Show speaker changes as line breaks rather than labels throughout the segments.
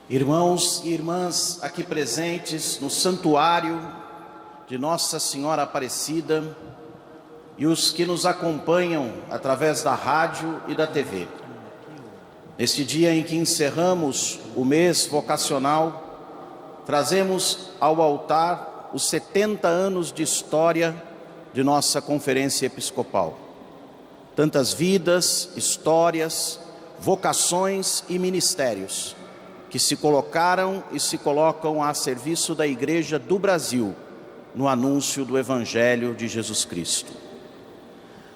Irmãos e irmãs aqui presentes no santuário de Nossa Senhora Aparecida e os que nos acompanham através da rádio e da TV. Neste dia em que encerramos o mês vocacional, trazemos ao altar os 70 anos de história de nossa Conferência Episcopal. Tantas vidas, histórias, vocações e ministérios que se colocaram e se colocam a serviço da Igreja do Brasil no anúncio do Evangelho de Jesus Cristo.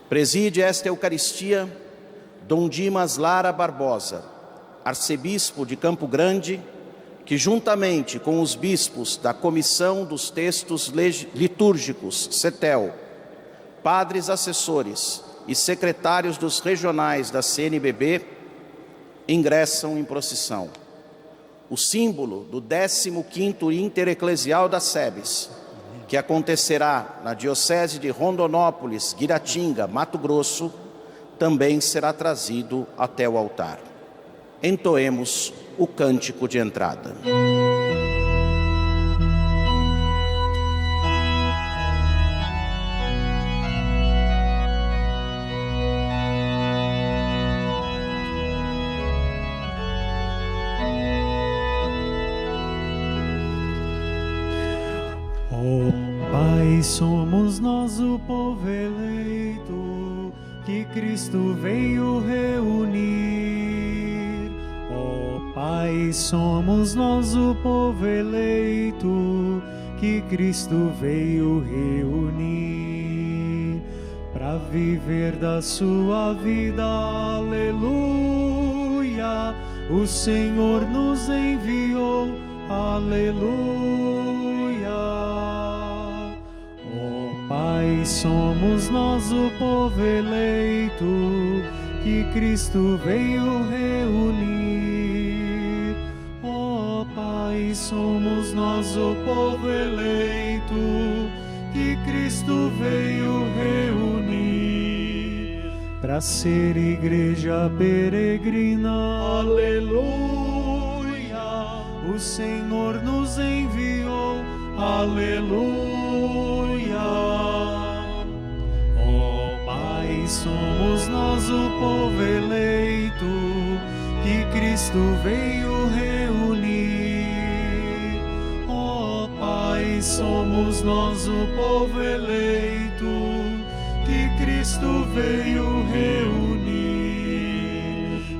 Preside esta Eucaristia Dom Dimas Lara Barbosa, arcebispo de Campo Grande, que juntamente com os bispos da Comissão dos Textos Litúrgicos, CETEL, padres assessores e secretários dos regionais da CNBB, ingressam em procissão. O símbolo do 15º Intereclesial da SEBS, que acontecerá na Diocese de Rondonópolis, Guiratinga, Mato Grosso, também será trazido até o altar. Entoemos o cântico de entrada.
Pai, somos nós o povo eleito, que Cristo veio reunir. Ó Pai, somos nós o povo eleito, que Cristo veio reunir. Para viver da sua vida, aleluia, o Senhor nos enviou, aleluia. Pai, somos nós o povo eleito, que Cristo veio reunir. Ó Pai, somos nós o povo eleito, que Cristo veio reunir. Para ser igreja peregrina, aleluia, o Senhor nos enviou, aleluia. Somos nós o povo eleito, que Cristo veio reunir. Ó Pai, somos nós o povo eleito, que Cristo veio reunir.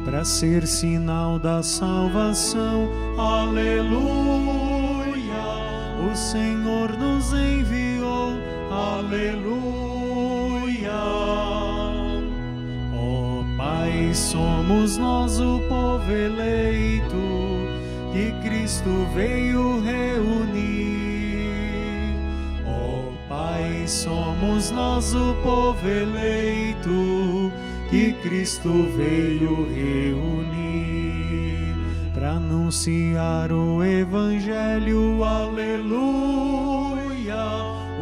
Para ser sinal da salvação, aleluia, o Senhor nos enviou, aleluia. Somos nós o povo eleito, que Cristo veio reunir. Ó Pai, somos nós o povo eleito, que Cristo veio reunir. Para anunciar o Evangelho, aleluia,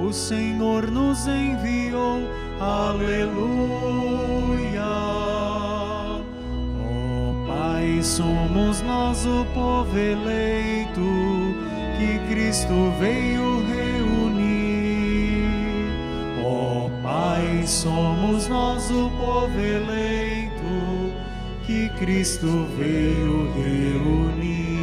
o Senhor nos enviou, aleluia. Somos nós o povo eleito, que Cristo veio reunir. Ó Pai, somos nós o povo eleito, que Cristo veio reunir.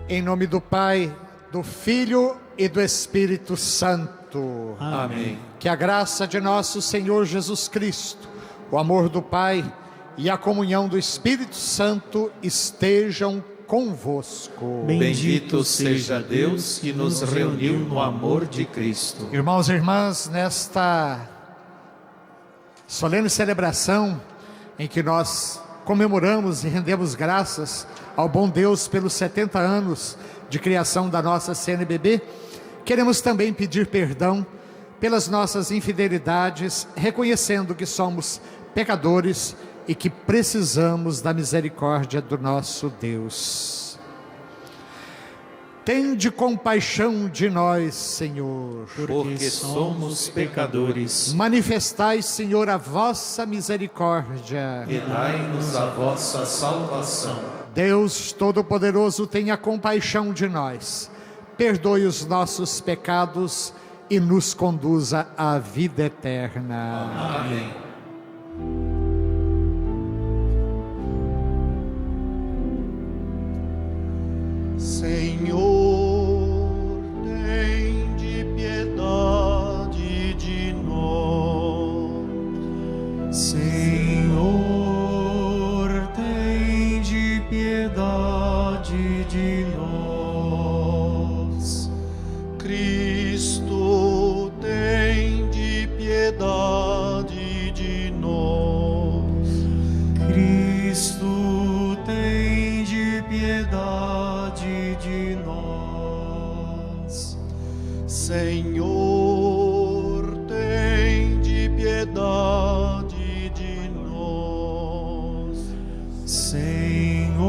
Em nome do Pai, do Filho e do Espírito Santo.
Amém.
Que a graça de nosso Senhor Jesus Cristo, o amor do Pai e a comunhão do Espírito Santo estejam convosco.
Bendito seja Deus que nos reuniu no amor de Cristo.
Irmãos e irmãs, nesta solene celebração em que nós comemoramos e rendemos graças ao bom Deus pelos 70 anos de criação da nossa CNBB, queremos também pedir perdão pelas nossas infidelidades, reconhecendo que somos pecadores e que precisamos da misericórdia do nosso Deus. tende compaixão de nós, Senhor.
Porque somos pecadores.
Manifestai, Senhor, a vossa misericórdia.
E dai-nos a vossa salvação.
Deus Todo-Poderoso, tenha compaixão de nós. Perdoe os nossos pecados e nos conduza à vida eterna.
Amém.
Senhor, tende piedade de nós. Senhor, tende piedade de nós. Cristo, tende piedade de nós. Cristo, tende piedade de nós. Senhor, tende piedade de nós. Senhor,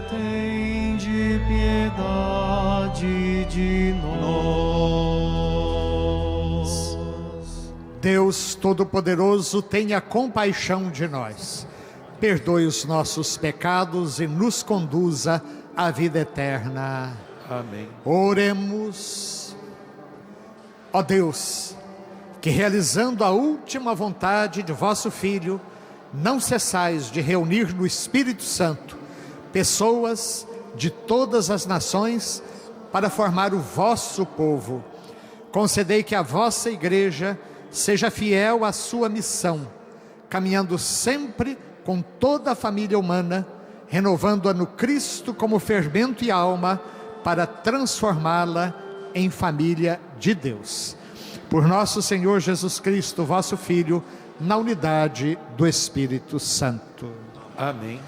tende piedade de nós.
Deus Todo-Poderoso, tenha compaixão de nós. Perdoe os nossos pecados e nos conduza à vida eterna.
Amém.
Oremos. Ó Deus, que realizando a última vontade de vosso Filho, não cessais de reunir no Espírito Santo pessoas de todas as nações para formar o vosso povo. Concedei que a vossa igreja seja fiel à sua missão, caminhando sempre com toda a família humana, renovando-a no Cristo como fermento e alma, para transformá-la em família de Deus. Por nosso Senhor Jesus Cristo, vosso Filho, na unidade do Espírito Santo.
Amém.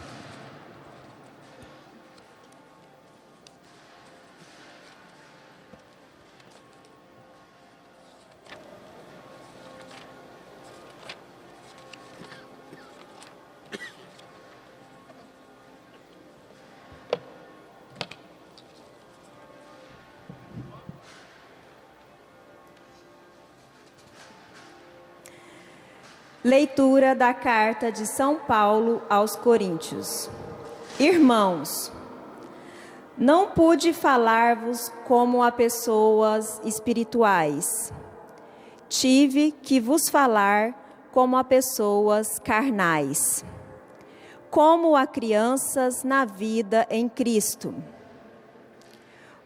Leitura da Carta de São Paulo aos Coríntios. Irmãos, não pude falar-vos como a pessoas espirituais. Tive que vos falar como a pessoas carnais, como a crianças na vida em Cristo.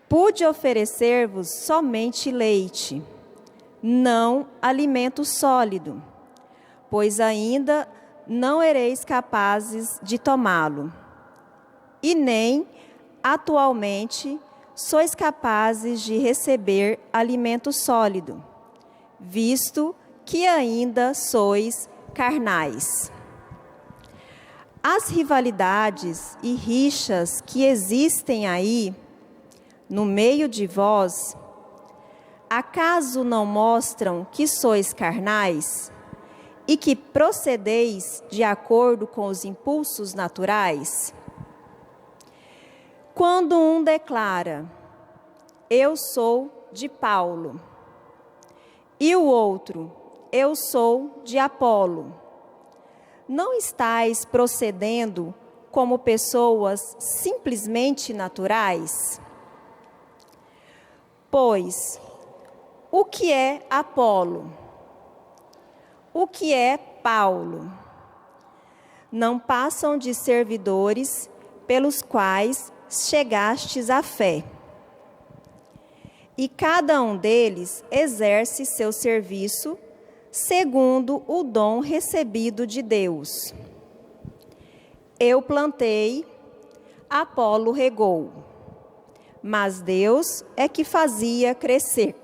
Pude oferecer-vos somente leite, não alimento sólido, pois ainda não ereis capazes de tomá-lo, e nem, atualmente, sois capazes de receber alimento sólido, visto que ainda sois carnais. As rivalidades e rixas que existem aí, no meio de vós, acaso não mostram que sois carnais? E que procedeis de acordo com os impulsos naturais? Quando um declara, eu sou de Paulo, e o outro, eu sou de Apolo, não estais procedendo como pessoas simplesmente naturais? Pois, o que é Apolo? O que é Paulo? Não passam de servidores pelos quais chegastes à fé. E cada um deles exerce seu serviço segundo o dom recebido de Deus. Eu plantei, Apolo regou, mas Deus é que fazia crescer.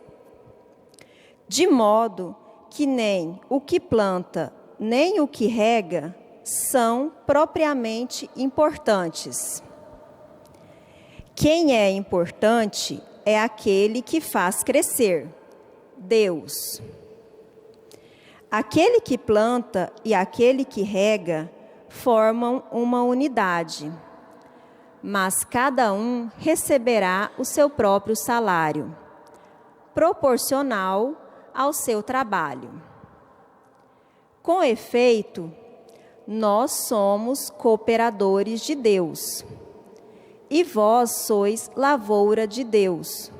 De modo que nem o que planta, nem o que rega são propriamente importantes. Quem é importante é aquele que faz crescer, Deus. Aquele que planta e aquele que rega formam uma unidade, mas cada um receberá o seu próprio salário, proporcional ao seu trabalho. Com efeito, nós somos cooperadores de Deus, e vós sois lavoura de Deus,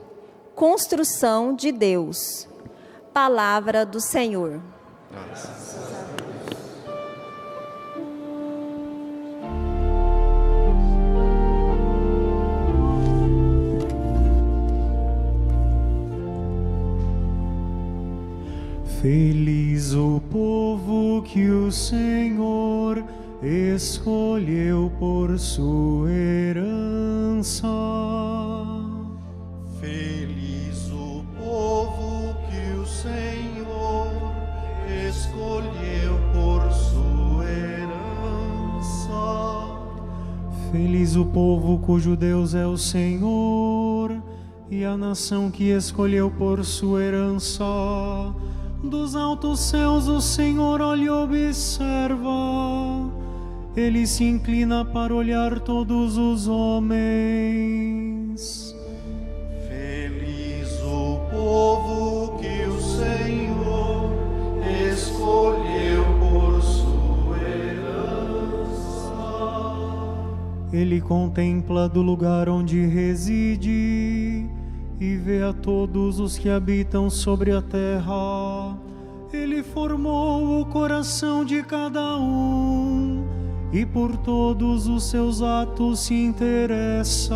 construção de Deus. Palavra do Senhor.
Feliz o povo que o Senhor escolheu por sua herança.
Feliz o povo que o Senhor escolheu por sua herança.
Feliz o povo cujo Deus é o Senhor, e a nação que escolheu por sua herança. Dos altos céus o Senhor olha e observa, Ele se inclina para olhar todos os homens.
Feliz o povo que o Senhor escolheu por sua herança.
Ele contempla do lugar onde reside e vê a todos os que habitam sobre a terra. Ele formou o coração de cada um e por todos os seus atos se interessa.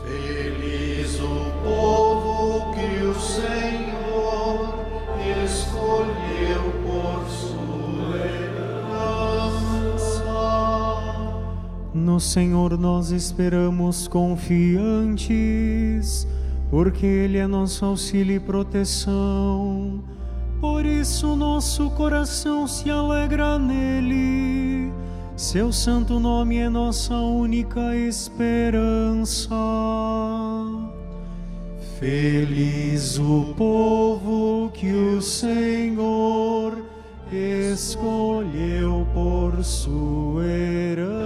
Feliz o povo que o Senhor escolheu por sua herança.
No Senhor nós esperamos confiantes, porque Ele é nosso auxílio e proteção. Por isso nosso coração se alegra nele. Seu santo nome é nossa única esperança. Feliz o povo que o Senhor escolheu por sua herança.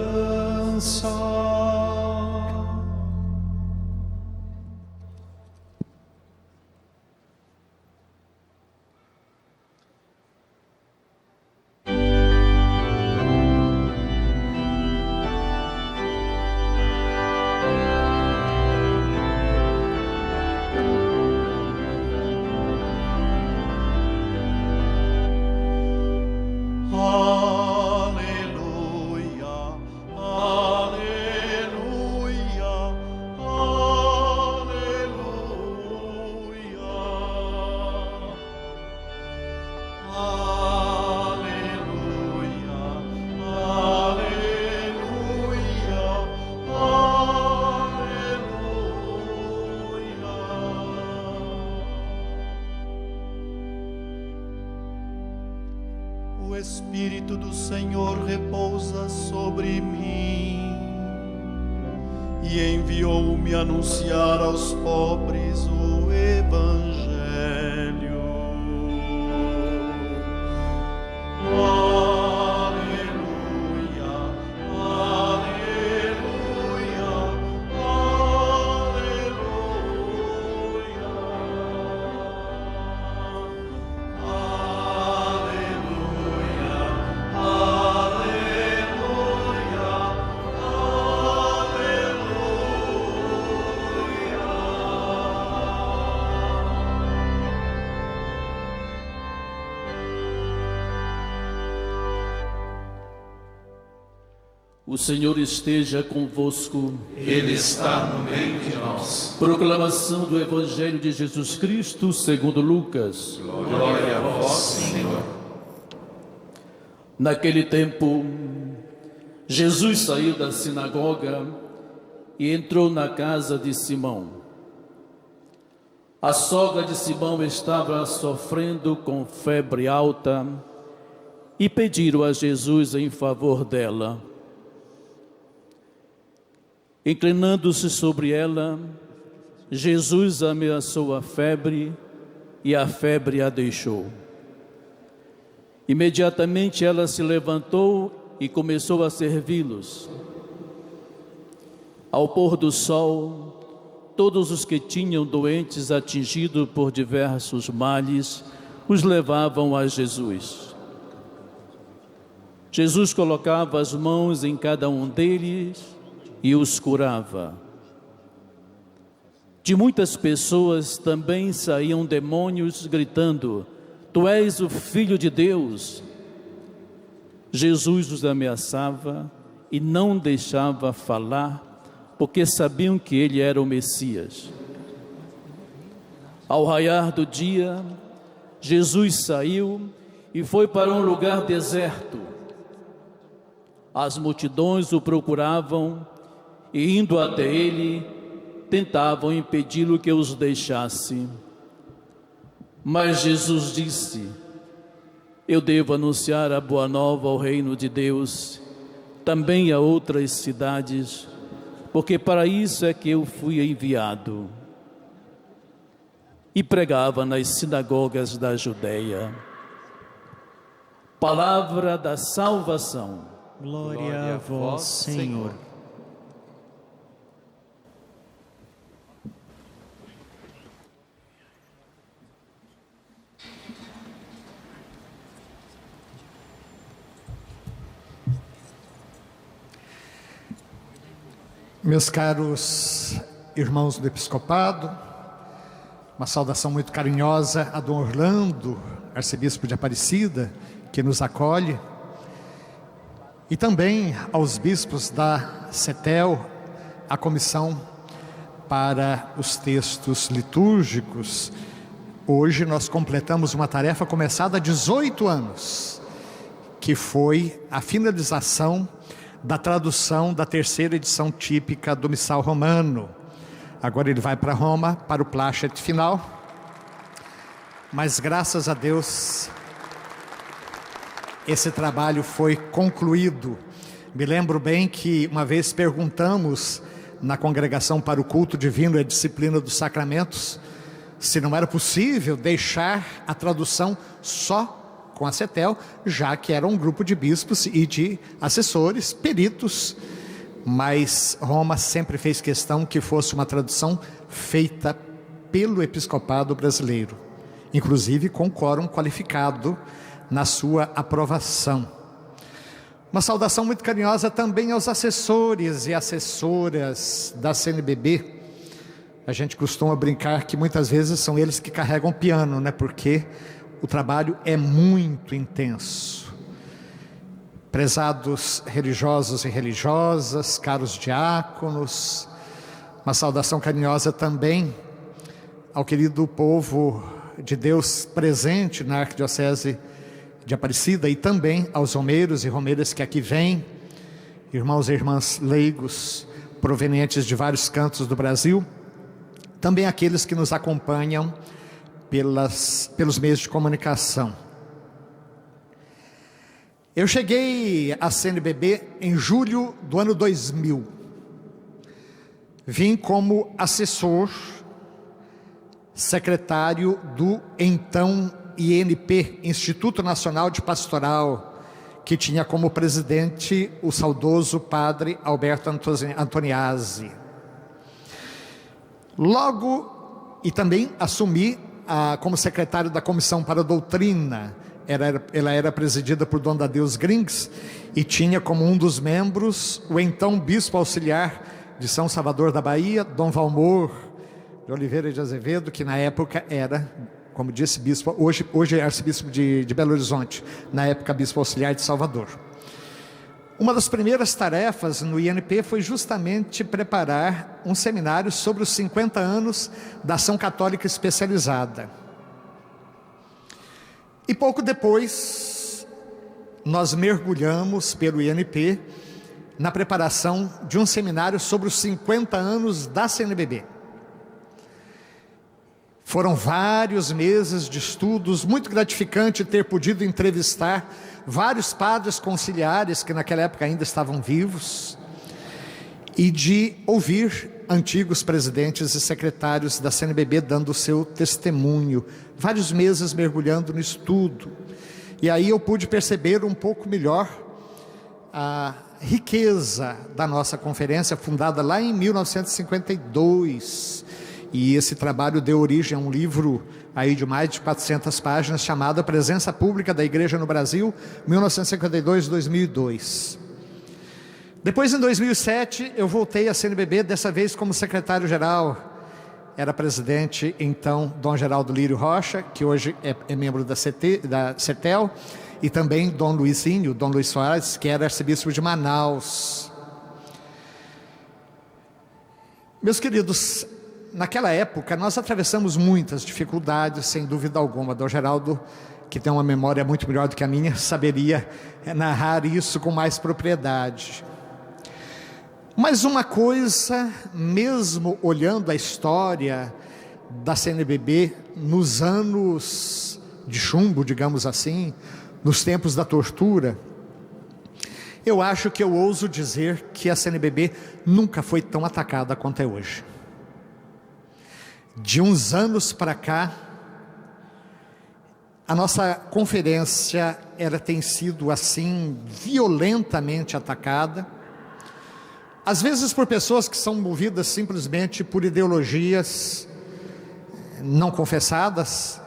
O Espírito do Senhor repousa sobre mim e enviou-me a anunciar aos pobres o Evangelho. Aleluia, aleluia,
O Senhor esteja convosco.
Ele está no meio de nós.
Proclamação do Evangelho de Jesus Cristo segundo Lucas.
Glória a vós, Senhor.
Naquele tempo, Jesus saiu da sinagoga e entrou na casa de Simão. A sogra de Simão estava sofrendo com febre alta e pediram a Jesus em favor dela. Inclinando-se sobre ela, Jesus ameaçou a febre e a febre a deixou. Imediatamente ela se levantou e começou a servi-los. Ao pôr do sol, todos os que tinham doentes atingidos por diversos males, os levavam a Jesus. Jesus colocava as mãos em cada um deles e os curava. De muitas pessoas também saíam demônios gritando: Tu és o Filho de Deus. Jesus os ameaçava e não deixava falar, porque sabiam que ele era o Messias. Ao raiar do dia, Jesus saiu e foi para um lugar deserto. As multidões o procuravam e, indo até ele, tentavam impedi-lo que os deixasse. Mas Jesus disse: Eu devo anunciar a boa nova ao reino de Deus, também a outras cidades, porque para isso é que eu fui enviado. E pregava nas sinagogas da Judeia. Palavra da salvação.
Glória a vós, Senhor.
Meus caros irmãos do episcopado, uma saudação muito carinhosa a Dom Orlando, arcebispo de Aparecida, que nos acolhe, e também aos bispos da CETEL, a comissão para os textos litúrgicos. Hoje nós completamos uma tarefa começada há 18 anos, que foi a finalização da tradução da terceira edição típica do Missal Romano. Agora ele vai para Roma, para o plácet final. Mas graças a Deus, esse trabalho foi concluído. Me lembro bem que uma vez perguntamos na congregação para o culto divino e a disciplina dos sacramentos, se não era possível deixar a tradução só com a CETEL, já que era um grupo de bispos e de assessores, peritos, mas Roma sempre fez questão que fosse uma tradução feita pelo episcopado brasileiro, inclusive com quórum qualificado na sua aprovação. Uma saudação muito carinhosa também aos assessores e assessoras da CNBB. A gente costuma brincar que muitas vezes são eles que carregam o piano, né? Porque o trabalho é muito intenso. Prezados religiosos e religiosas, caros diáconos, uma saudação carinhosa também ao querido povo de Deus presente na Arquidiocese de Aparecida e também aos romeiros e romeiras que aqui vêm, irmãos e irmãs leigos provenientes de vários cantos do Brasil, também aqueles que nos acompanham pelos meios de comunicação. Eu cheguei à CNBB em julho do ano 2000. Vim como assessor, secretário do então INP, Instituto Nacional de Pastoral, que tinha como presidente o saudoso padre Alberto Antoniazzi. Logo, e também assumi como secretário da Comissão para a Doutrina. Ela era presidida por Dom Dadeus Grings e tinha como um dos membros o então bispo auxiliar de São Salvador da Bahia, Dom Valmor de Oliveira de Azevedo, que na época era, como disse, bispo, hoje é arcebispo de Belo Horizonte, na época bispo auxiliar de Salvador. Uma das primeiras tarefas no INP foi justamente preparar um seminário sobre os 50 anos da Ação Católica Especializada. E pouco depois, nós mergulhamos pelo INP na preparação de um seminário sobre os 50 anos da CNBB. Foram vários meses de estudos, muito gratificante ter podido entrevistar vários padres conciliares que naquela época ainda estavam vivos e de ouvir antigos presidentes e secretários da CNBB dando o seu testemunho. Vários meses mergulhando no estudo. E aí eu pude perceber um pouco melhor riqueza da nossa conferência, fundada lá em 1952. E esse trabalho deu origem a um livro aí de mais de 400 páginas, chamado Presença Pública da Igreja no Brasil, 1952-2002. Depois, em 2007, eu voltei à CNBB, dessa vez como secretário-geral. Era presidente, então, Dom Geraldo Lírio Rocha, que hoje é membro da CETEL, e também Dom Luizinho, Dom Luiz Soares, que era arcebispo de Manaus. Meus queridos, naquela época nós atravessamos muitas dificuldades, sem dúvida alguma. Dom Geraldo, que tem uma memória muito melhor do que a minha, saberia narrar isso com mais propriedade. Mas uma coisa, mesmo olhando a história da CNBB nos anos de chumbo, digamos assim, nos tempos da tortura, eu acho que eu ouso dizer que a CNBB nunca foi tão atacada quanto é hoje. De uns anos para cá, a nossa conferência ela tem sido assim violentamente atacada, às vezes por pessoas que são movidas simplesmente por ideologias não confessadas,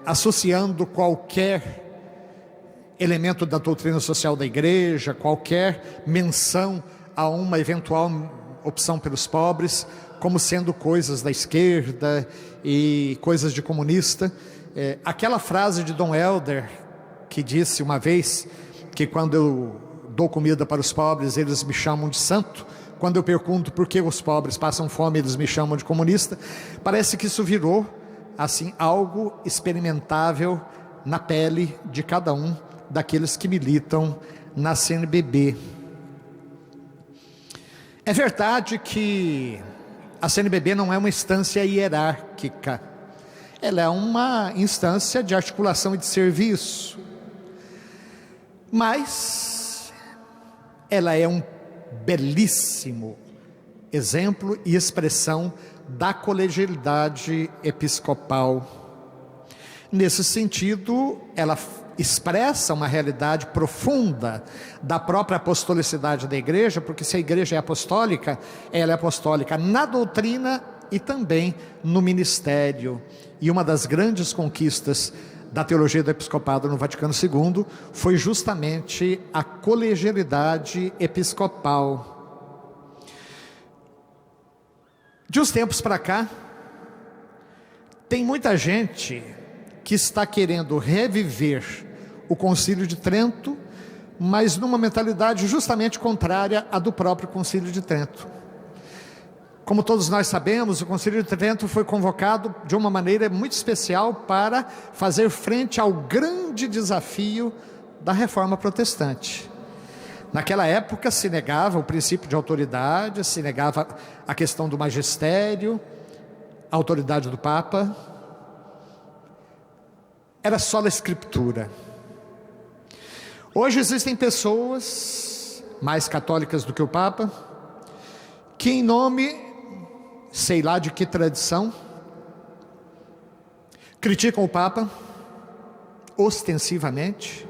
associando qualquer elemento da doutrina social da igreja, qualquer menção a uma eventual opção pelos pobres, como sendo coisas da esquerda e coisas de comunista. Aquela frase de Dom Helder, que disse uma vez que quando eu dou comida para os pobres, eles me chamam de santo. Quando eu pergunto por que os pobres passam fome, eles me chamam de comunista. Parece que isso virou assim algo experimentável na pele de cada um daqueles que militam na CNBB. É verdade que a CNBB não é uma instância hierárquica, ela é uma instância de articulação e de serviço, mas ela é um belíssimo exemplo e expressão da colegialidade episcopal. Nesse sentido, ela expressa uma realidade profunda da própria apostolicidade da igreja, porque se a igreja é apostólica, ela é apostólica na doutrina e também no ministério. E uma das grandes conquistas da teologia do episcopado no Vaticano II foi justamente a colegialidade episcopal. De uns tempos para cá, tem muita gente que está querendo reviver o Concílio de Trento, mas numa mentalidade justamente contrária à do próprio Concílio de Trento. Como todos nós sabemos, o Concílio de Trento foi convocado de uma maneira muito especial para fazer frente ao grande desafio da reforma protestante. Naquela época se negava o princípio de autoridade, se negava a questão do magistério, a autoridade do Papa. Era só a Escritura. Hoje existem pessoas mais católicas do que o Papa, que em nome, sei lá de que tradição, criticam o Papa, ostensivamente,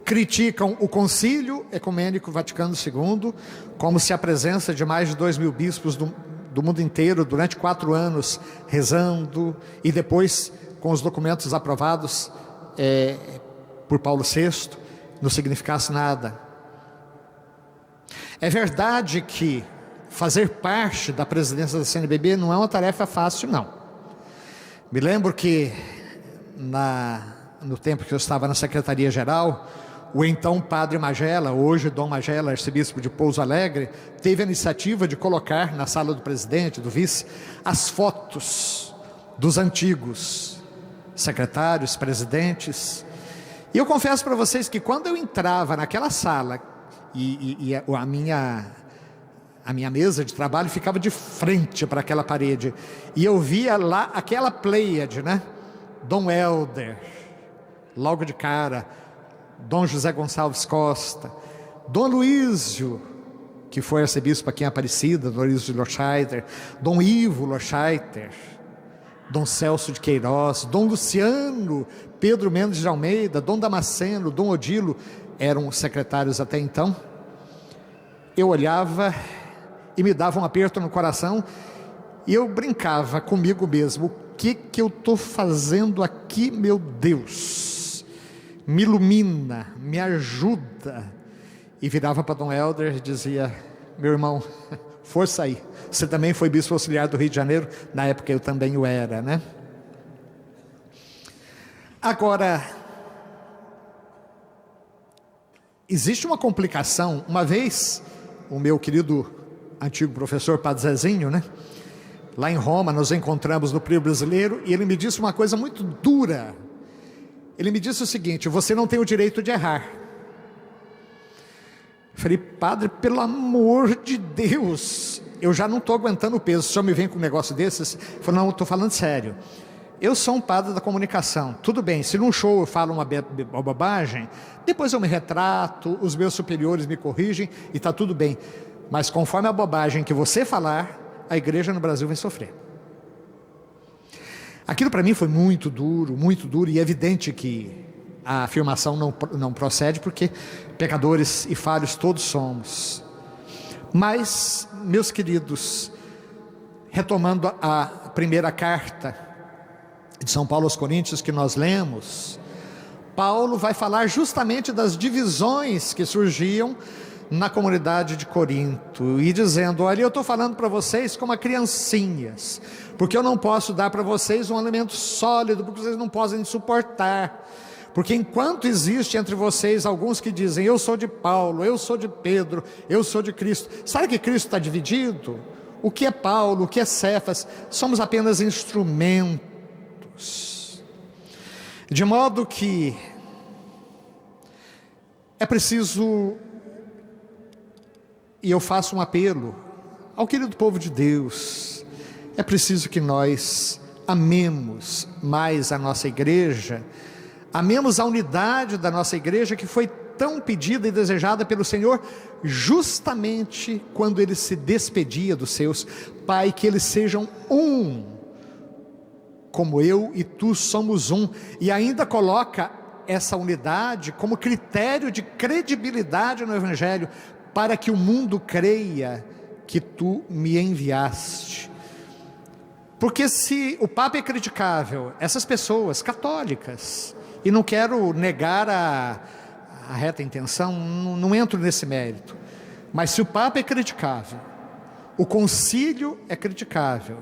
criticam o Concílio Ecumênico Vaticano II, como se a presença de mais de 2.000 bispos do mundo inteiro, durante 4 anos, rezando, e depois com os documentos aprovados por Paulo VI, não significasse nada. É verdade que fazer parte da presidência da CNBB não é uma tarefa fácil, não. Me lembro que no tempo que eu estava na Secretaria-Geral, o então Padre Magela, hoje Dom Magela, arcebispo de Pouso Alegre, teve a iniciativa de colocar na sala do presidente, do vice, as fotos dos antigos secretários, presidentes. E eu confesso para vocês que quando eu entrava naquela sala, e a minha mesa de trabalho ficava de frente para aquela parede, e eu via lá aquela pleiade, né? Dom Helder, logo de cara, Dom José Gonçalves Costa, Dom Luísio, que foi arcebispo aqui em Aparecida, Dom Luísio de Loscheider, Dom Ivo Loscheider, Dom Celso de Queiroz, Dom Luciano, Pedro Mendes de Almeida, Dom Damasceno, Dom Odilo, eram secretários até então, eu olhava e me dava um aperto no coração, e eu brincava comigo mesmo: o que eu estou fazendo aqui, meu Deus? Me ilumina, me ajuda. E virava para Dom Helder e dizia: meu irmão, força aí, você também foi bispo auxiliar do Rio de Janeiro, na época eu também o era, né? Agora, existe uma complicação. Uma vez, o meu querido antigo professor Padre Zezinho, né? Lá em Roma, nos encontramos no Prio Brasileiro, e ele me disse uma coisa muito dura. Ele me disse o seguinte: você não tem o direito de errar. Eu falei: padre, pelo amor de Deus, eu já não estou aguentando o peso, o senhor me vem com um negócio desses? Ele falou: não, eu estou falando sério. Eu sou um padre da comunicação, tudo bem, se num show eu falo uma bobagem, depois eu me retrato, os meus superiores me corrigem e está tudo bem. Mas conforme a bobagem que você falar, a igreja no Brasil vai sofrer. Aquilo para mim foi muito duro, e é evidente que a afirmação não procede, porque pecadores e falhos todos somos. Mas, meus queridos, retomando a primeira carta de São Paulo aos Coríntios que nós lemos, Paulo vai falar justamente das divisões que surgiam na comunidade de Corinto, e dizendo: olha, eu estou falando para vocês como a criancinhas, porque eu não posso dar para vocês um alimento sólido, porque vocês não podem suportar. Porque enquanto existe entre vocês alguns que dizem: eu sou de Paulo, eu sou de Pedro, eu sou de Cristo. Sabe que Cristo está dividido? O que é Paulo, o que é Cefas? Somos apenas instrumentos. De modo que é preciso, e eu faço um apelo ao querido povo de Deus, é preciso que nós amemos mais a nossa igreja, amemos a unidade da nossa igreja, que foi tão pedida e desejada pelo Senhor, justamente quando Ele se despedia dos seus: Pai, que eles sejam um, como eu e tu somos um. E ainda coloca essa unidade como critério de credibilidade no Evangelho, para que o mundo creia que tu me enviaste. Porque se o Papa é criticável, essas pessoas católicas, e não quero negar a reta intenção, não entro nesse mérito, mas se o Papa é criticável, o concílio é criticável,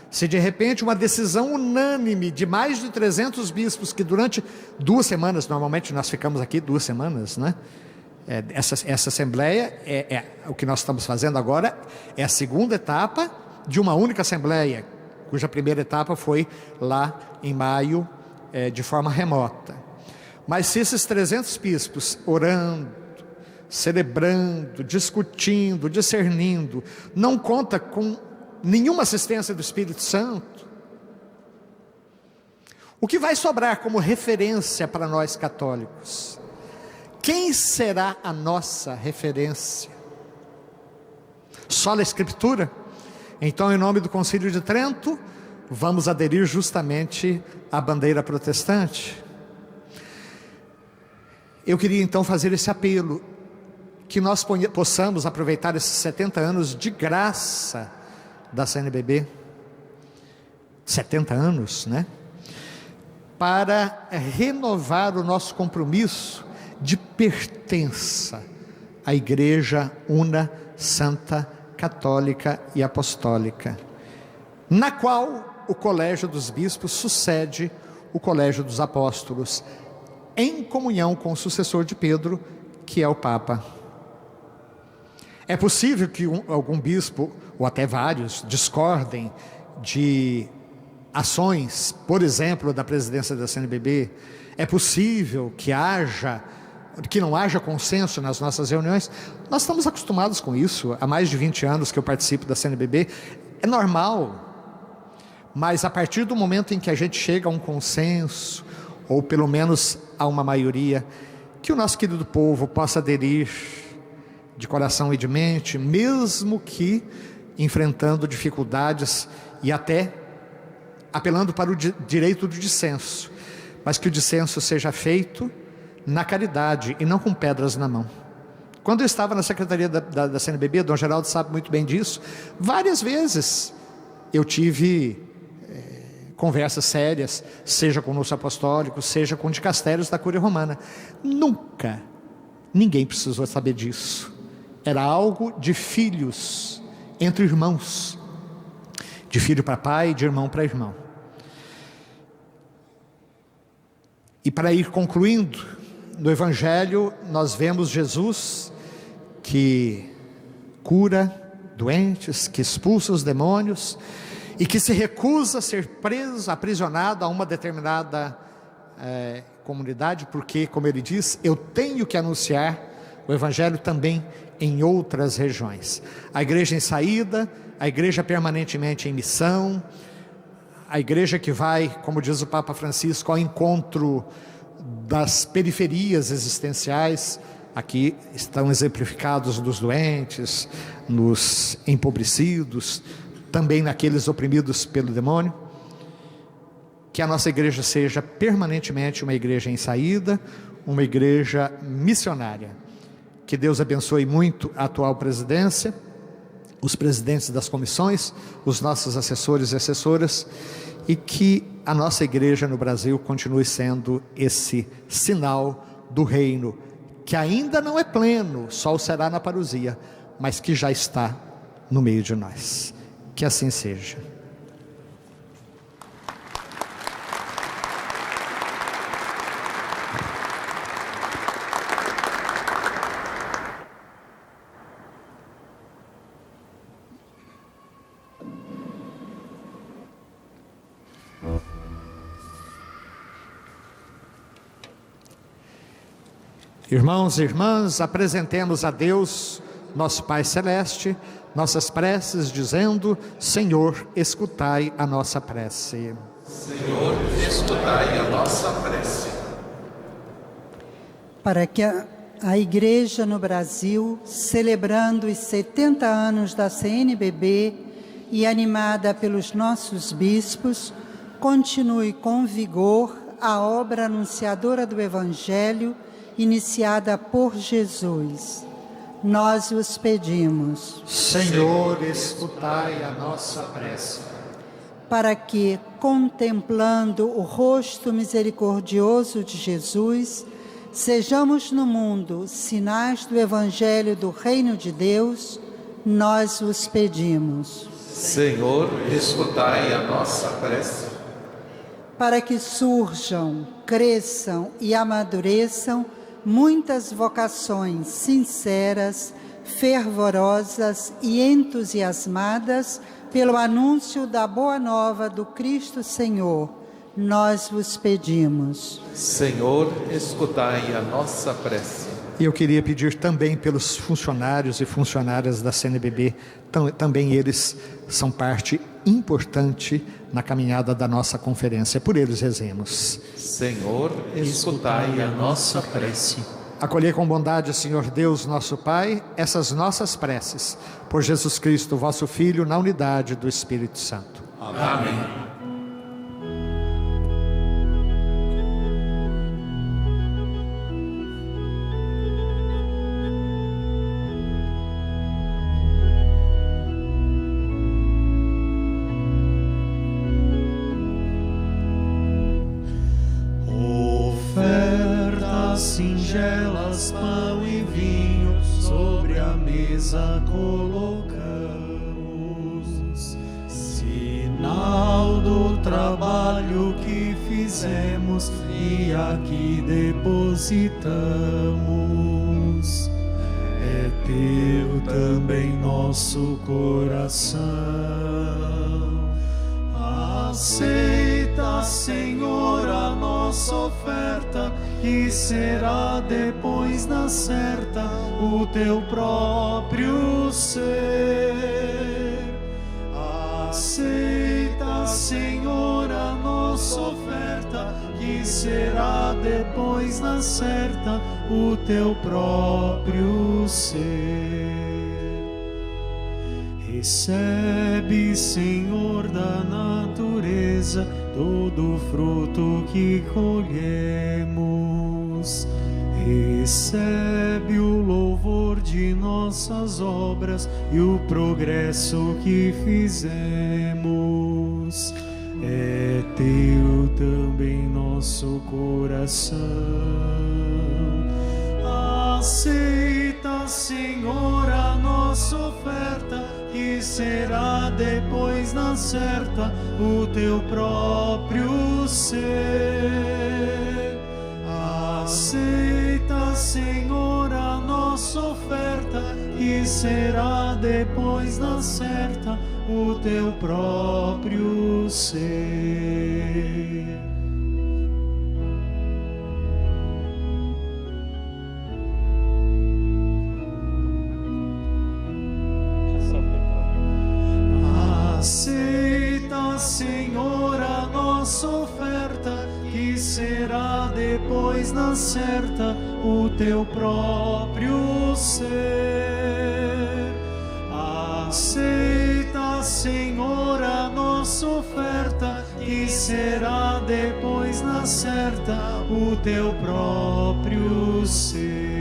se de repente uma decisão unânime de mais de 300 bispos, que durante 2 semanas, normalmente nós ficamos aqui 2 semanas, né? Essa assembleia, o que nós estamos fazendo agora, é a segunda etapa de uma única assembleia, cuja primeira etapa foi lá em maio, de forma remota. Mas se esses 300 bispos orando, celebrando, discutindo, discernindo, não conta com nenhuma assistência do Espírito Santo, o que vai sobrar como referência para nós católicos? Quem será a nossa referência? Só a Escritura? Então, em nome do Concílio de Trento, vamos aderir justamente à bandeira protestante. Eu queria então fazer esse apelo, que nós possamos aproveitar esses 70 anos de graça da CNBB, 70 anos, né? Para renovar o nosso compromisso de pertença à Igreja Una, Santa, Católica e Apostólica, na qual o Colégio dos Bispos sucede o Colégio dos Apóstolos, em comunhão com o sucessor de Pedro, que é o Papa. É possível que algum bispo, ou até vários, discordem de ações, por exemplo, da presidência da CNBB. É possível que não haja consenso nas nossas reuniões. Nós estamos acostumados com isso, há mais de 20 anos que eu participo da CNBB, é normal. Mas a partir do momento em que a gente chega a um consenso, ou pelo menos a uma maioria, que o nosso querido povo possa aderir de coração e de mente, mesmo que enfrentando dificuldades e até apelando para o direito do dissenso, mas que o dissenso seja feito na caridade e não com pedras na mão. Quando eu estava na secretaria da CNBB, Dom Geraldo sabe muito bem disso, várias vezes eu tive conversas sérias, seja com o Núncio Apostólico, seja com dicastérios da Cúria Romana. Nunca ninguém precisou saber disso. Era algo de filhos, entre irmãos, de filho para pai, de irmão para irmão. E para ir concluindo, no Evangelho nós vemos Jesus que cura doentes, que expulsa os demônios e que se recusa a ser preso, aprisionado a uma determinada comunidade, porque, como ele diz, eu tenho que anunciar o Evangelho também em outras regiões. A igreja em saída, a igreja permanentemente em missão, a igreja que vai, como diz o Papa Francisco, ao encontro das periferias existenciais. Aqui estão exemplificados nos doentes, nos empobrecidos, também naqueles oprimidos pelo demônio. Que a nossa igreja seja permanentemente uma igreja em saída, uma igreja missionária. Que Deus abençoe muito a atual presidência, os presidentes das comissões, os nossos assessores e assessoras, e que a nossa igreja no Brasil continue sendo esse sinal do reino, que ainda não é pleno, só o será na parousia, mas que já está no meio de nós. Que assim seja. Irmãos e irmãs, apresentemos a Deus, nosso Pai Celeste, nossas preces, dizendo: Senhor, escutai a nossa prece.
Senhor, escutai a nossa prece.
Para que a Igreja no Brasil, celebrando os 70 anos da CNBB e animada pelos nossos bispos, continue com vigor a obra anunciadora do Evangelho, iniciada por Jesus. Nós os pedimos.
Senhor, escutai a nossa prece.
Para que, contemplando o rosto misericordioso de Jesus, sejamos no mundo sinais do Evangelho do Reino de Deus, nós os pedimos.
Senhor, escutai a nossa prece.
Para que surjam, cresçam e amadureçam muitas vocações sinceras, fervorosas e entusiasmadas pelo anúncio da boa nova do Cristo Senhor, nós vos pedimos.
Senhor, escutai a nossa prece.
E eu queria pedir também pelos funcionários e funcionárias da CNBB, também eles são parte importante na caminhada da nossa conferência. Por eles rezemos.
Senhor, escutai a nossa prece.
Acolhei com bondade, Senhor Deus, nosso Pai, essas nossas preces, por Jesus Cristo, vosso Filho, na unidade do Espírito Santo.
Amém.
Singelas, pão e vinho sobre a mesa colocamos, sinal do trabalho que fizemos e aqui depositamos. É teu também nosso coração. Aceita, Senhor, a nossa oferta, e será depois na certa o teu próprio ser. Aceita, Senhor, a nossa oferta, que será depois na certa o teu próprio ser. Recebe, Senhor, da natureza todo o fruto que colhemos. Recebe o louvor de nossas obras e o progresso que fizemos. É teu também nosso coração. Aceita, Senhor, a nossa oferta, que será depois na certa o teu próprio ser. Aceita, Senhor, a nossa oferta, que será depois na certa o teu próprio ser. Aceita, Senhor, a nossa oferta, que será depois na certa o teu próprio ser. Aceita, Senhor, a nossa oferta, que será depois na certa o teu próprio ser.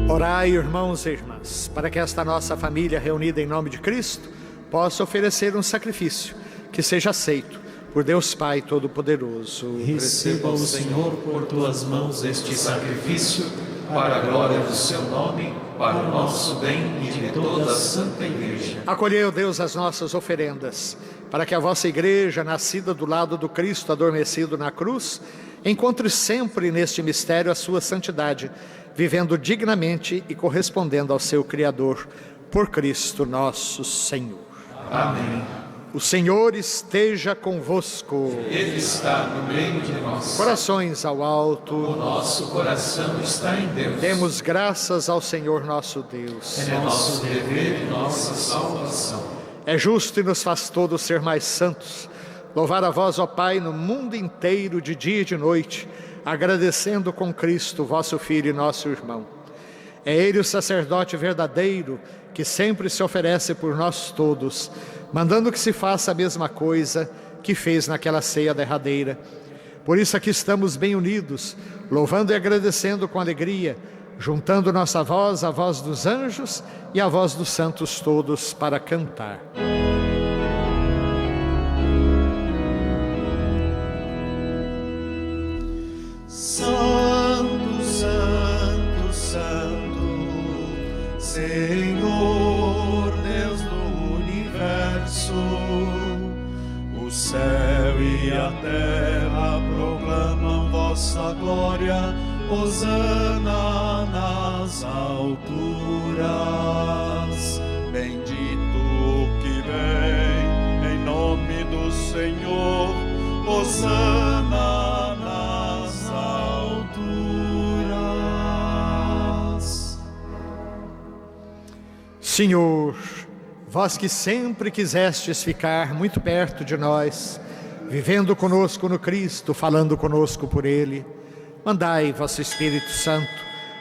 Orai, irmãos e irmãs, para que esta nossa família reunida em nome de Cristo possa oferecer um sacrifício que seja aceito por Deus Pai Todo-Poderoso.
Receba o Senhor por tuas mãos este sacrifício, para a glória do seu nome, para o nosso bem e de toda a Santa Igreja.
Acolhei, ó Deus, as nossas oferendas, para que a vossa Igreja, nascida do lado do Cristo adormecido na cruz, encontre sempre neste mistério a sua santidade, vivendo dignamente e correspondendo ao seu Criador, por Cristo nosso Senhor.
Amém.
O Senhor esteja convosco.
Ele está no meio de nós.
Corações ao alto.
O nosso coração está em Deus.
Demos graças ao Senhor nosso Deus.
É nosso dever e nossa salvação.
É justo e nos faz todos ser mais santos. Louvar a vós, ó Pai, no mundo inteiro, de dia e de noite, agradecendo com Cristo, vosso Filho e nosso irmão. É Ele o sacerdote verdadeiro, que sempre se oferece por nós todos, mandando que se faça a mesma coisa que fez naquela ceia derradeira. Por isso aqui estamos bem unidos, louvando e agradecendo com alegria, juntando nossa voz à voz dos anjos e à voz dos santos todos para cantar.
Santo, Santo, Santo, Senhor Deus do universo, o céu e a terra proclamam vossa glória, hosana nas alturas. Bendito o que vem em nome do Senhor, hosana nas alturas.
Senhor, vós que sempre quisestes ficar muito perto de nós, vivendo conosco no Cristo, falando conosco por Ele, mandai vosso Espírito Santo,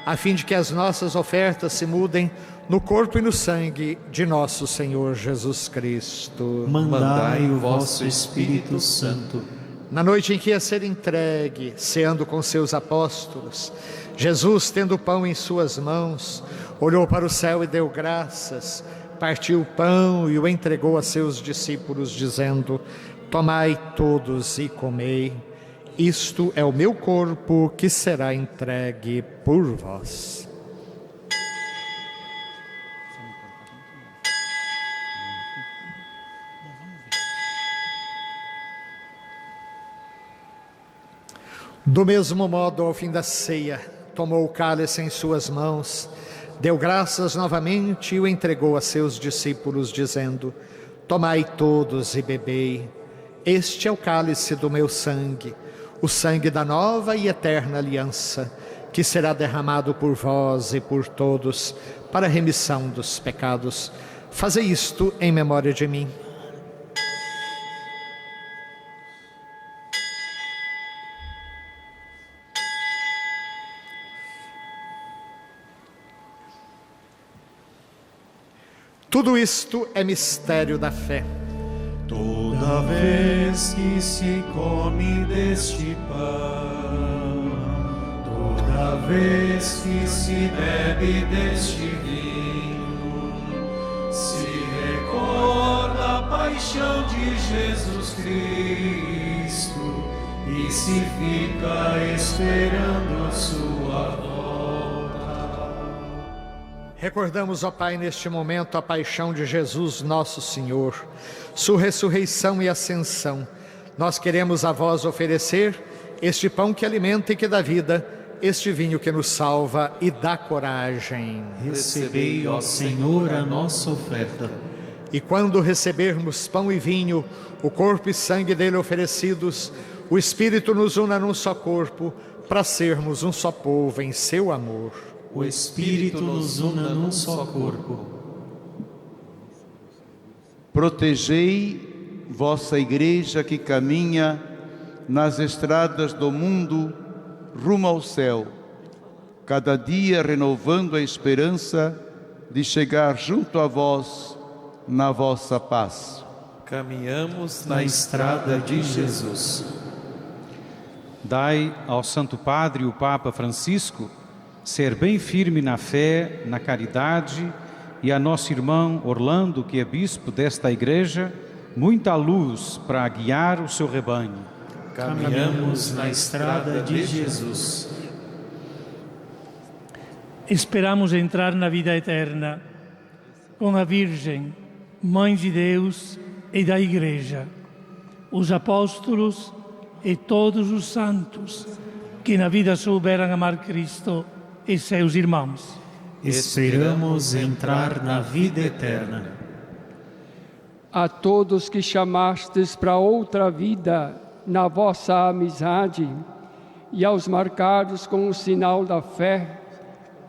a fim de que as nossas ofertas se mudem no corpo e no sangue de nosso Senhor Jesus Cristo.
Mandai o vosso Espírito Santo.
Na noite em que ia ser entregue, ceando com seus apóstolos, Jesus, tendo o pão em suas mãos, olhou para o céu e deu graças, partiu o pão e o entregou a seus discípulos, dizendo: tomai todos e comei, isto é o meu corpo que será entregue por vós. Do mesmo modo, ao fim da ceia, tomou o cálice em suas mãos, deu graças novamente e o entregou a seus discípulos, dizendo: tomai todos e bebei, este é o cálice do meu sangue, o sangue da nova e eterna aliança, que será derramado por vós e por todos, para a remissão dos pecados. Fazei isto em memória de mim. Tudo isto é mistério da fé.
Toda
Toda vez que se come deste pão, toda vez que se bebe deste vinho, se recorda a paixão de Jesus Cristo e se fica esperando a sua volta.
Recordamos, ó Pai, neste momento a paixão de Jesus nosso Senhor, sua ressurreição e ascensão. Nós queremos a vós oferecer este pão que alimenta e que dá vida, este vinho que nos salva e dá coragem.
Recebei, ó Senhor, a nossa oferta.
E quando recebermos pão e vinho, o corpo e sangue dele oferecidos, o Espírito nos una num só corpo, para sermos um só povo em seu amor.
O Espírito nos una num só corpo.
Protegei vossa Igreja que caminha nas estradas do mundo rumo ao céu, cada dia renovando a esperança de chegar junto a vós na vossa paz.
Caminhamos na estrada de Jesus.
Dai ao Santo Padre, o Papa Francisco, ser bem firme na fé, na caridade, e a nosso irmão Orlando, que é bispo desta igreja, muita luz para guiar o seu rebanho.
Caminhamos na estrada de Jesus.
Esperamos entrar na vida eterna com a Virgem, Mãe de Deus e da Igreja, os apóstolos e todos os santos que na vida souberam amar Cristo e seus irmãos.
Esperamos entrar na vida eterna.
A todos que chamastes para outra vida na vossa amizade e aos marcados com o sinal da fé,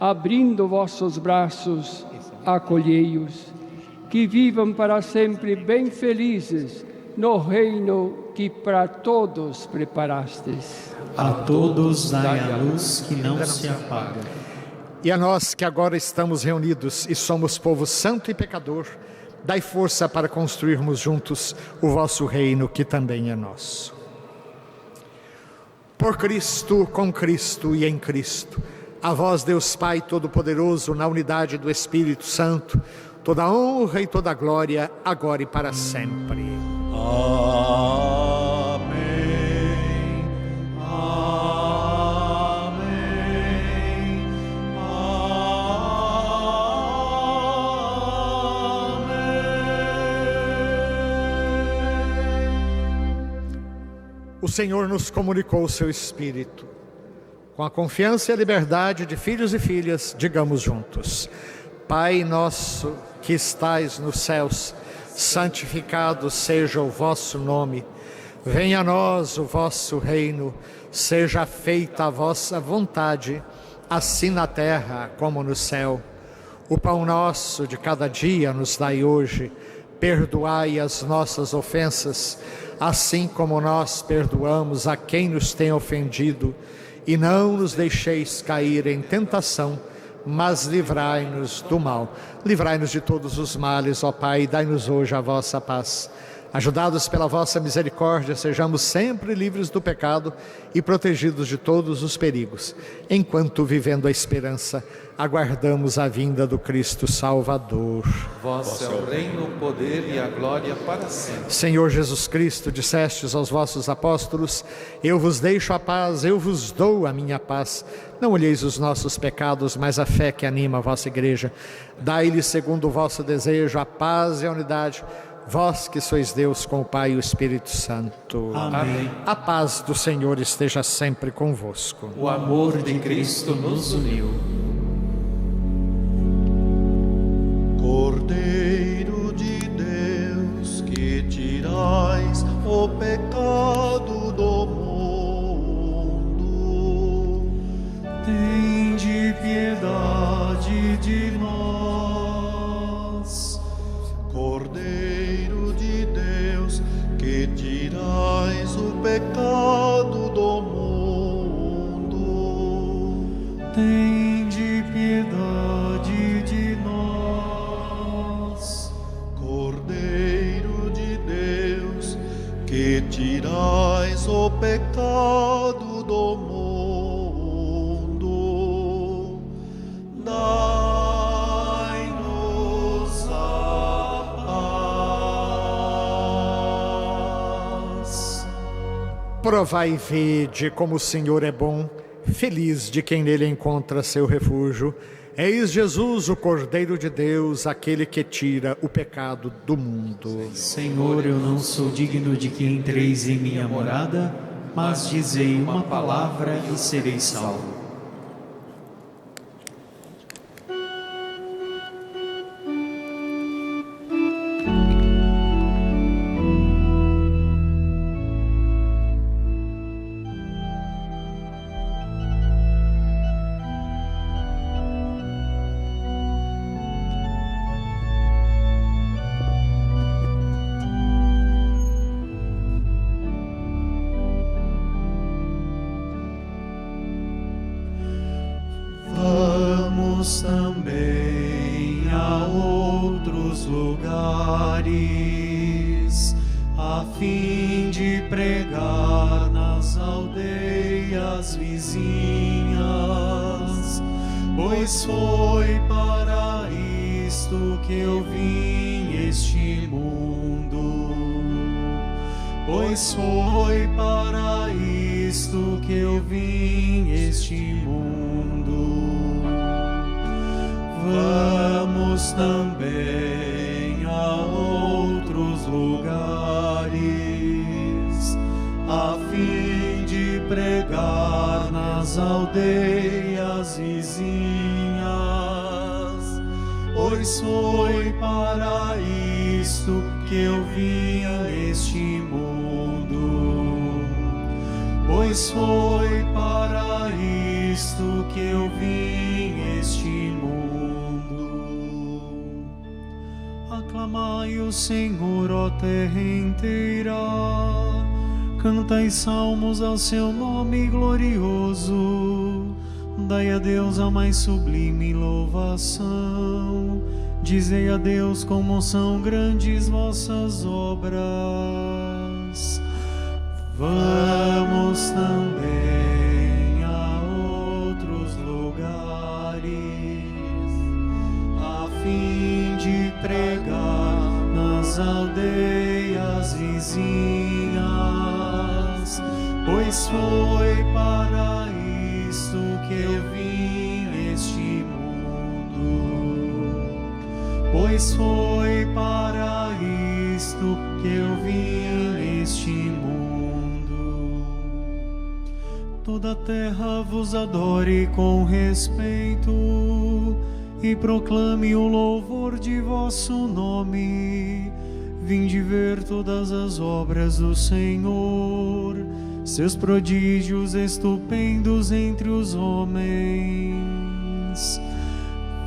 abrindo vossos braços, acolhei-os, que vivam para sempre bem felizes no reino que para todos preparastes.
A todos dai a luz que não se apaga.
E a nós que agora estamos reunidos e somos povo santo e pecador, dai força para construirmos juntos o vosso reino que também é nosso. Por Cristo, com Cristo e em Cristo, a vós Deus Pai Todo-Poderoso, na unidade do Espírito Santo, toda honra e toda glória, agora e para sempre.
Amém. Amém.
O Senhor nos comunicou o seu Espírito. Com a confiança e a liberdade de filhos e filhas, digamos juntos: Pai nosso que estais nos céus, santificado seja o vosso nome. Venha a nós o vosso reino, seja feita a vossa vontade, assim na terra como no céu. O pão nosso de cada dia nos dai hoje. Perdoai as nossas ofensas, assim como nós perdoamos a quem nos tem ofendido. E não nos deixeis cair em tentação, mas livrai-nos do mal. Livrai-nos de todos os males, ó Pai, e dai-nos hoje a vossa paz. Ajudados pela vossa misericórdia, sejamos sempre livres do pecado e protegidos de todos os perigos, enquanto, vivendo a esperança, aguardamos a vinda do Cristo Salvador.
Vosso é o reino, o poder e a glória para sempre.
Senhor Jesus Cristo, dissestes aos vossos apóstolos: eu vos deixo a paz, eu vos dou a minha paz. Não olheis os nossos pecados, mas a fé que anima a vossa igreja. Dai-lhe, segundo o vosso desejo, a paz e a unidade, vós que sois Deus com o Pai e o Espírito Santo.
Amém.
A paz do Senhor esteja sempre convosco.
O amor de Cristo nos uniu.
Cordeiro de Deus, que tirais o pecado do mundo,
tende piedade de nós.
Cordeiro de Deus, que tirais o pecado do mundo,
tende piedade de nós.
Cordeiro de Deus, que tirais o pecado do mundo, dai-nos a paz.
Provai e vede como o Senhor é bom, feliz de quem nele encontra seu refúgio. Eis Jesus, o Cordeiro de Deus, aquele que tira o pecado do mundo.
Senhor, eu não sou digno de que entreis em minha morada, mas dizei uma palavra e serei salvo. Vamos também a outros lugares, a fim de pregar nas aldeias vizinhas, pois foi para isto que eu vim este mundo. Pois foi para isto que eu vim este mundo. Vamos também a outros lugares, a fim de pregar nas aldeias vizinhas, pois foi para isto que eu vim a este mundo. Pois foi para isto que eu vim a este mundo. Aclamai o Senhor, ó terra inteira, cantai salmos ao seu nome glorioso, dai a Deus a mais sublime louvação, dizei a Deus como são grandes vossas obras. Vamos também a outros lugares, a fim de pregar nas aldeias vizinhas, pois foi para isto que eu vim este mundo. Pois foi para isto que eu vim este mundo. Toda a terra vos adore com respeito e proclame o louvor de vosso nome. Vinde ver todas as obras do Senhor, seus prodígios estupendos entre os homens.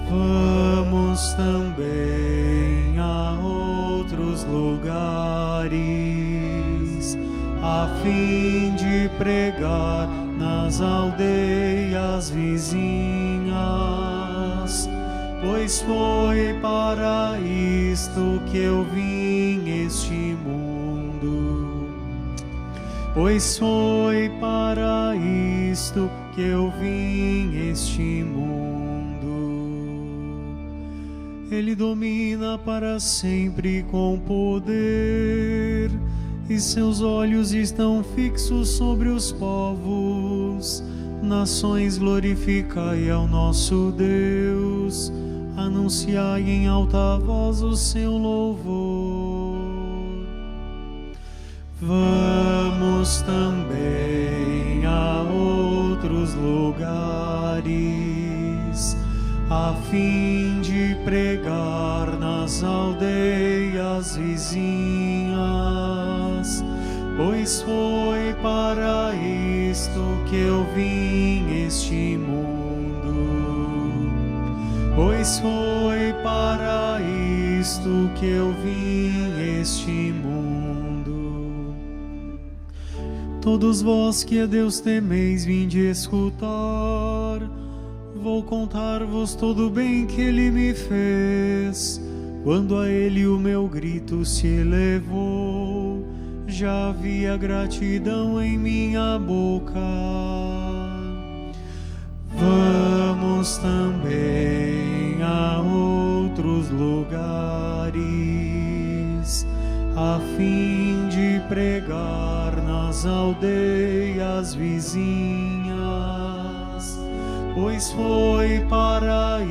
Vamos também a outros lugares, a fim de pregar nas aldeias vizinhas, pois foi para isto que eu vim este mundo. Pois foi para isto que eu vim este mundo. Ele domina para sempre com poder, e seus olhos estão fixos sobre os povos. Nações, glorificai ao nosso Deus, anunciai em alta voz o seu louvor. Vamos também a outros lugares, a fim de pregar nas aldeias vizinhas, pois foi para isto que eu vim este mundo. Pois foi para isto que eu vim este mundo. Todos vós que a Deus temeis, vinde escutar. Vou contar-vos todo o bem que Ele me fez. Quando a Ele o meu grito se elevou, já havia gratidão em minha boca. Vamos também a outros lugares, a fim de pregar nas aldeias vizinhas, pois foi para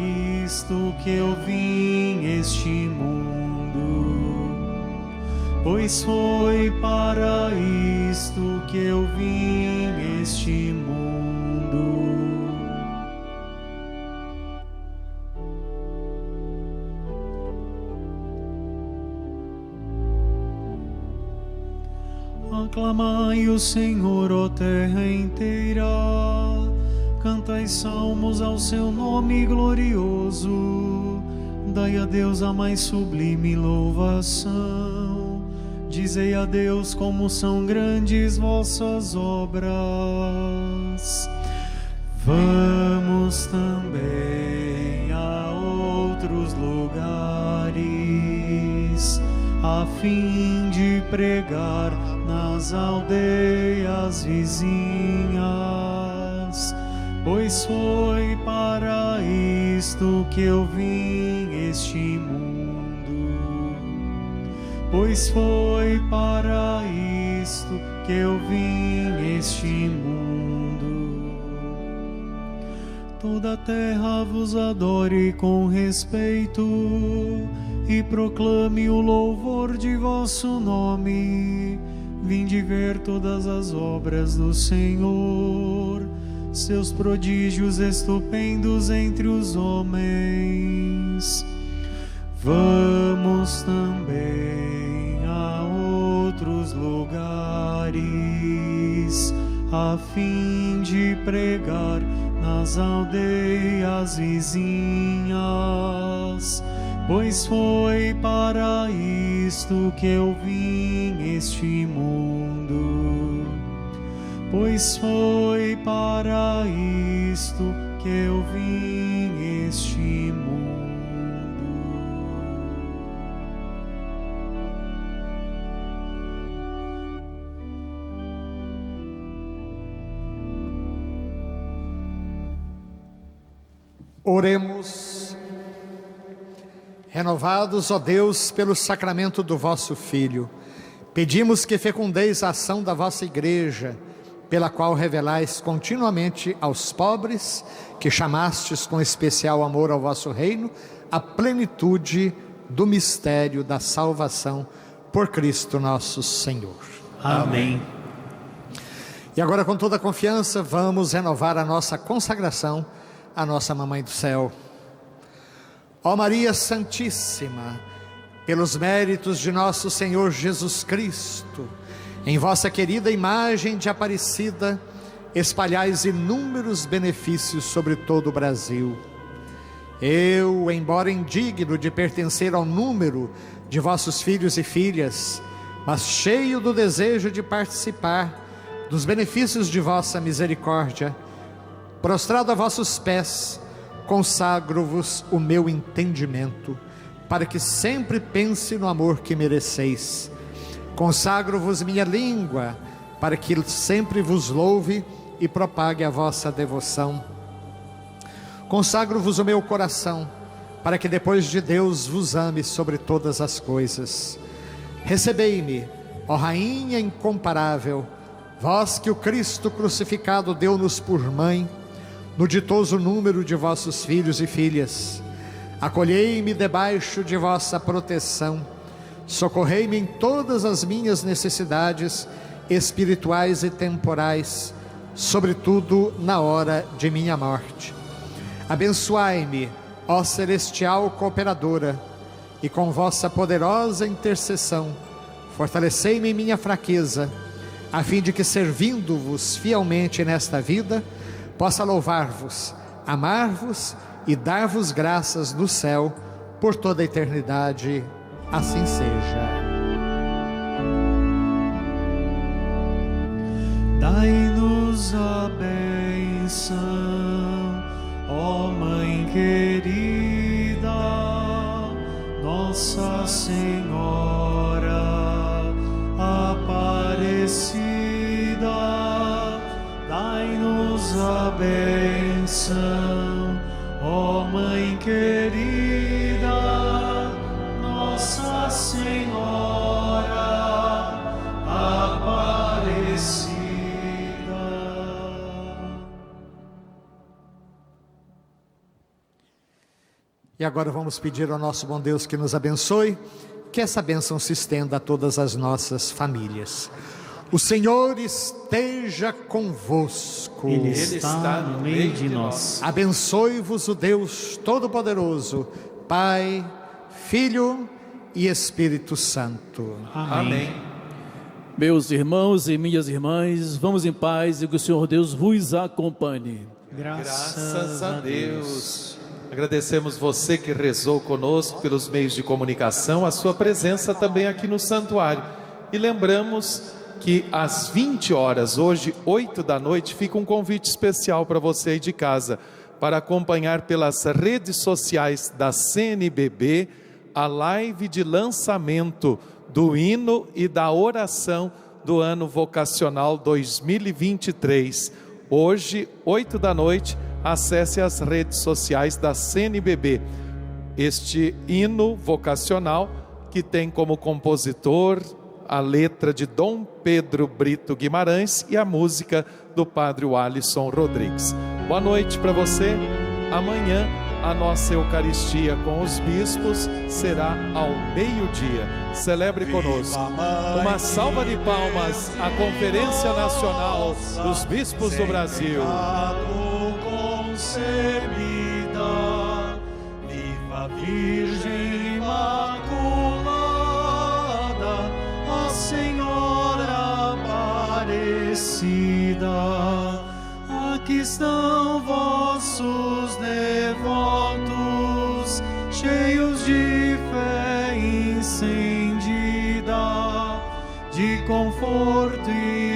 isto que eu vim este mundo, pois foi para isto que eu vim este mundo. Aclamai o Senhor, ó terra inteira, cantai salmos ao seu nome glorioso, dai a Deus a mais sublime louvação, dizei a Deus como são grandes vossas obras. Vamos também a outros lugares, a fim de pregar nas aldeias vizinhas, pois foi para isto que eu vim este mundo, pois foi para isto que eu vim este mundo. Toda a terra vos adore com respeito e proclame o louvor de vosso nome. Vinde ver todas as obras do Senhor, seus prodígios estupendos entre os homens. Vamos também a outros lugares, a fim de pregar nas aldeias vizinhas, pois foi para isto que eu vim este mundo, pois foi para isto que eu vim este mundo.
Oremos. Renovados, ó Deus, pelo sacramento do vosso Filho, pedimos que fecundeis a ação da vossa Igreja, pela qual revelais continuamente aos pobres, que chamastes com especial amor ao vosso reino, a plenitude do mistério da salvação por Cristo nosso Senhor.
Amém.
E agora, com toda a confiança, vamos renovar a nossa consagração à nossa Mamãe do Céu. Ó Maria Santíssima, pelos méritos de nosso Senhor Jesus Cristo, em vossa querida imagem de Aparecida, espalhais inúmeros benefícios sobre todo o Brasil. Eu, embora indigno de pertencer ao número de vossos filhos e filhas, mas cheio do desejo de participar dos benefícios de vossa misericórdia, prostrado a vossos pés, consagro-vos o meu entendimento, para que sempre pense no amor que mereceis. Consagro-vos minha língua, para que sempre vos louve e propague a vossa devoção. Consagro-vos o meu coração, para que depois de Deus vos ame sobre todas as coisas. Recebei-me, ó Rainha incomparável, vós que o Cristo crucificado deu-nos por mãe, no ditoso número de vossos filhos e filhas. Acolhei-me debaixo de vossa proteção, socorrei-me em todas as minhas necessidades espirituais e temporais, sobretudo na hora de minha morte. Abençoai-me, ó celestial cooperadora, e com vossa poderosa intercessão, fortalecei-me em minha fraqueza, a fim de que, servindo-vos fielmente nesta vida, possa louvar-vos, amar-vos e dar-vos graças no céu por toda a eternidade. Assim seja.
Dai-nos a bênção, ó Mãe querida, Nossa Senhora Aparecida. Aparecida, dai-nos a bênção, ó Mãe querida, Nossa Senhora Aparecida.
E agora vamos pedir ao nosso bom Deus que nos abençoe, que essa bênção se estenda a todas as nossas famílias. O Senhor esteja convosco.
Ele está no meio de nós.
Abençoe-vos o Deus Todo-Poderoso, Pai, Filho e Espírito Santo.
Amém. Meus irmãos e minhas irmãs, vamos em paz e que o Senhor Deus vos acompanhe.
Graças a Deus. Agradecemos você que rezou conosco pelos meios de comunicação, a sua presença também aqui no santuário. E lembramos que às 20 horas, hoje, 8 da noite, fica um convite especial para você aí de casa, para acompanhar pelas redes sociais da CNBB a live de lançamento do hino e da oração do ano vocacional 2023. Hoje, 8 da noite, acesse as redes sociais da CNBB. Este hino vocacional que tem como compositor a letra de Dom Pedro Brito Guimarães e a música do Padre Alisson Rodrigues. Boa noite para você. Amanhã a nossa Eucaristia com os bispos será ao meio-dia. Celebre conosco. Uma salva de palmas à Conferência Nacional dos Bispos do Brasil.
Concebida, viva Virgem Imaculada, a Senhora Aparecida. Aqui estão vossos devotos, cheios de fé incendida, de conforto e